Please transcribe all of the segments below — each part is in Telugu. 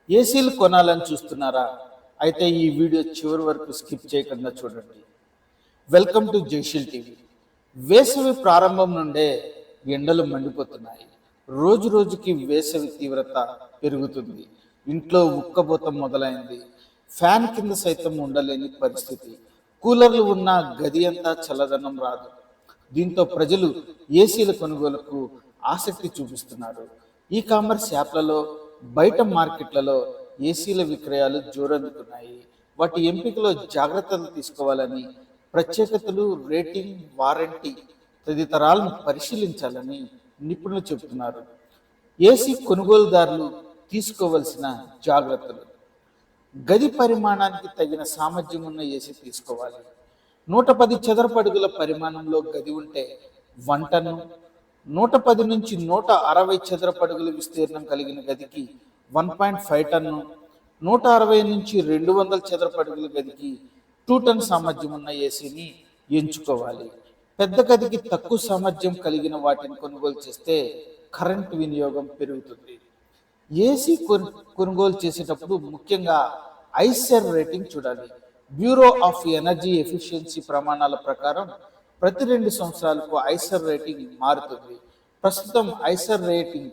ఏసీలు కొనాలని చూస్తున్నారా? అయితే ఈ వీడియో చివరి వరకు స్కిప్ చేయకుండా చూడండి. Welcome to Jaishil TV. వేసవి ప్రారంభం నుండే ఎండలు మండిపోతున్నాయి. రోజు రోజుకి వేసవి తీవ్రత పెరుగుతుంది. ఇంట్లో ఉక్కబోత మొదలైంది. ఫ్యాన్ కింద సైతం ఉండలేని పరిస్థితి. కూలర్లు ఉన్న గది అంతా చల్లదనం రాదు. దీంతో ప్రజలు ఏసీల కొనుగోలుకు ఆసక్తి చూపిస్తున్నారు. ఈ కామర్స్ యాప్లలో, బయట మార్కెట్లలో ఏసీల విక్రయాలు జోరందుకున్నాయి. వాటి ఎంపికలో జాగ్రత్తలు తీసుకోవాలని, ప్రత్యేకతలు, రేటింగ్, వారంటీ తదితరాలను పరిశీలించాలని నిపుణులు చెబుతున్నారు. ఏసీ కొనుగోలుదారులు తీసుకోవలసిన జాగ్రత్తలు: గది పరిమాణానికి తగిన సామర్థ్యం ఉన్న ఏసీ తీసుకోవాలి. 110 చదరపు అడుగుల పరిమాణంలో గది ఉంటే 1 టన్ను, 110 నుంచి 160 చదరపు అడుగుల విస్తీర్ణం కలిగిన గదికి 1.5 టన్ను, 160 నుంచి 200 చదరపు అడుగుల గదికి 2 టన్ సామర్థ్యం ఉన్న ఏసీని ఎంచుకోవాలి. పెద్ద గదికి తక్కువ సామర్థ్యం కలిగిన వాటిని కొనుగోలు చేస్తే కరెంటు వినియోగం పెరుగుతుంది. ఏసీ కొనుగోలు చేసేటప్పుడు ముఖ్యంగా ఐసర్ రేటింగ్ చూడాలి. బ్యూరో ఆఫ్ ఎనర్జీ ఎఫిషియన్సీ ప్రమాణాల ప్రకారం ప్రతి 2 సంవత్సరాలకు ఐసర్ రేటింగ్ మారుతుంది. ప్రస్తుతం ఐసర్ రేటింగ్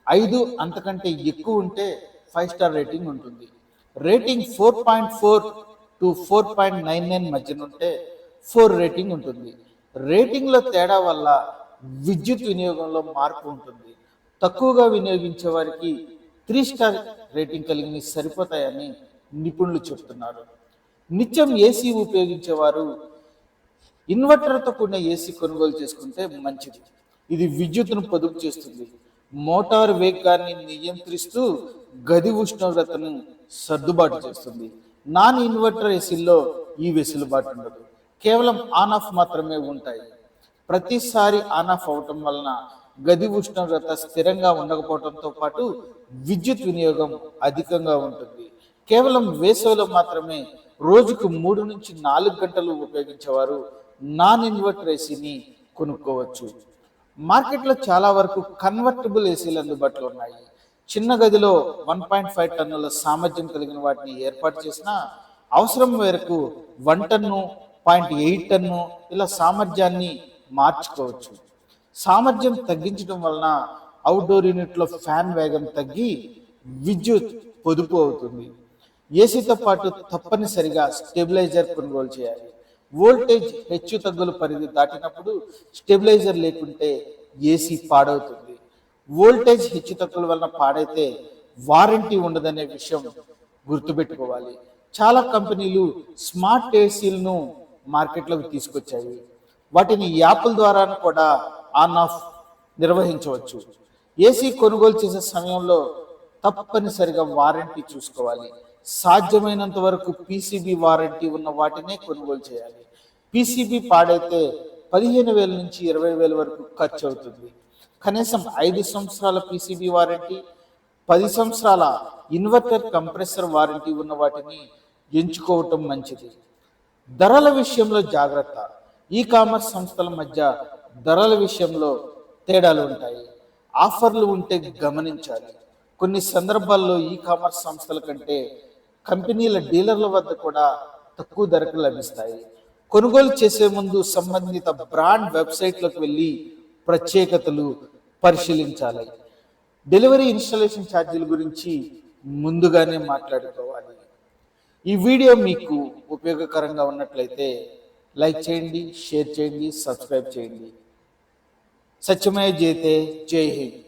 5 అంతకంటే ఎక్కువ ఉంటే 5 స్టార్ రేటింగ్ ఉంటుంది. రేటింగ్ 4.4 టు 4.99 మధ్యన ఉంటే 4 రేటింగ్ ఉంటుంది. రేటింగ్లో తేడా వల్ల విద్యుత్ వినియోగంలో మార్పు ఉంటుంది. తక్కువగా వినియోగించే వారికి 3 స్టార్ రేటింగ్ కలిగి సరిపోతాయని నిపుణులు చెబుతున్నారు. నిత్యం ఏసీ ఉపయోగించేవారు ఇన్వర్టర్తో కూడిన ఏసీ కొనుగోలు చేసుకుంటే మంచిది. ఇది విద్యుత్తును పొదుపు చేస్తుంది. మోటార్ వేగాన్ని నియంత్రిస్తూ గది ఉష్ణోగ్రతను సర్దుబాటు చేస్తుంది. నాన్ ఇన్వర్టర్ ఏసీల్లో ఈ వెసులుబాటు ఉండదు. కేవలం ఆన్ ఆఫ్ మాత్రమే ఉంటాయి. ప్రతిసారి ఆన్ ఆఫ్ అవటం వలన గది ఉష్ణోగ్రత స్థిరంగా ఉండకపోవడంతో పాటు విద్యుత్ వినియోగం అధికంగా ఉంటుంది. కేవలం వేసవిలో మాత్రమే రోజుకు 3 నుంచి 4 గంటలు ఉపయోగించేవారు నాన్ ఇన్వర్టర్ ఏసీని కొనుక్కోవచ్చు. మార్కెట్లో చాలా వరకు కన్వర్టబుల్ ఏసీలు అందుబాటులో ఉన్నాయి. చిన్న గదిలో 1.5 టన్నుల సామర్థ్యం కలిగిన వాటిని ఏర్పాటు చేసిన అవసరం మేరకు 1 టన్ను, 0.8 టన్ను ఇలా సామర్థ్యాన్ని మార్చుకోవచ్చు. సామర్థ్యం తగ్గించడం వలన అవుట్డోర్ యూనిట్లో ఫ్యాన్ వేగం తగ్గి విద్యుత్ పొదుపు అవుతుంది. ఏసీతో పాటు తప్పనిసరిగా స్టెబిలైజర్ కొనుగోలు చేయాలి. వోల్టేజ్ హెచ్చు తగ్గుల పరిధి దాటినప్పుడు స్టెబిలైజర్ లేకుంటే ఏసీ పాడవుతుంది. వోల్టేజ్ హెచ్చు తగ్గుల వలన పాడైతే వారంటీ ఉండదనే విషయం గుర్తుపెట్టుకోవాలి. చాలా కంపెనీలు స్మార్ట్ ఏసీలను మార్కెట్లోకి తీసుకొచ్చాయి. వాటిని యాప్ల ద్వారా కూడా ఆన్ ఆఫ్ నిర్వహించవచ్చు. ఏసీ కొనుగోలు చేసే సమయంలో తప్పనిసరిగా వారంటీ చూసుకోవాలి. సాధ్యమైనంత వరకు పీసీబీ వారంటీ ఉన్న వాటినే కొనుగోలు చేయాలి. పీసీబీ పాడైతే 15,000 నుంచి 20,000 వరకు ఖర్చు అవుతుంది. కనీసం 5 సంవత్సరాల పీసీబీ వారంటీ, 10 సంవత్సరాల ఇన్వర్టర్ కంప్రెసర్ వారంటీ ఉన్న వాటిని ఎంచుకోవటం మంచిది. ధరల విషయంలో జాగ్రత్త: ఈ కామర్స్ సంస్థల మధ్య ధరల విషయంలో తేడాలు ఉంటాయి. ఆఫర్లు ఉంటే గమనించాలి. కొన్ని సందర్భాల్లో ఈ కామర్స్ సంస్థల కంటే కంపెనీల డీలర్ల వద్ద కూడా తక్కువ ధరకు లభిస్తాయి. కొనుగోలు చేసే ముందు సంబంధిత బ్రాండ్ వెబ్సైట్లోకి వెళ్ళి ప్రత్యేకతలు పరిశీలించాలి. డెలివరీ, ఇన్స్టాలేషన్ ఛార్జీల గురించి ముందుగానే మాట్లాడుకోవాలి. ఈ వీడియో మీకు ఉపయోగకరంగా ఉన్నట్లయితే లైక్ చేయండి, షేర్ చేయండి, సబ్స్క్రైబ్ చేయండి. సత్యమయ జయతే. జై హింద్.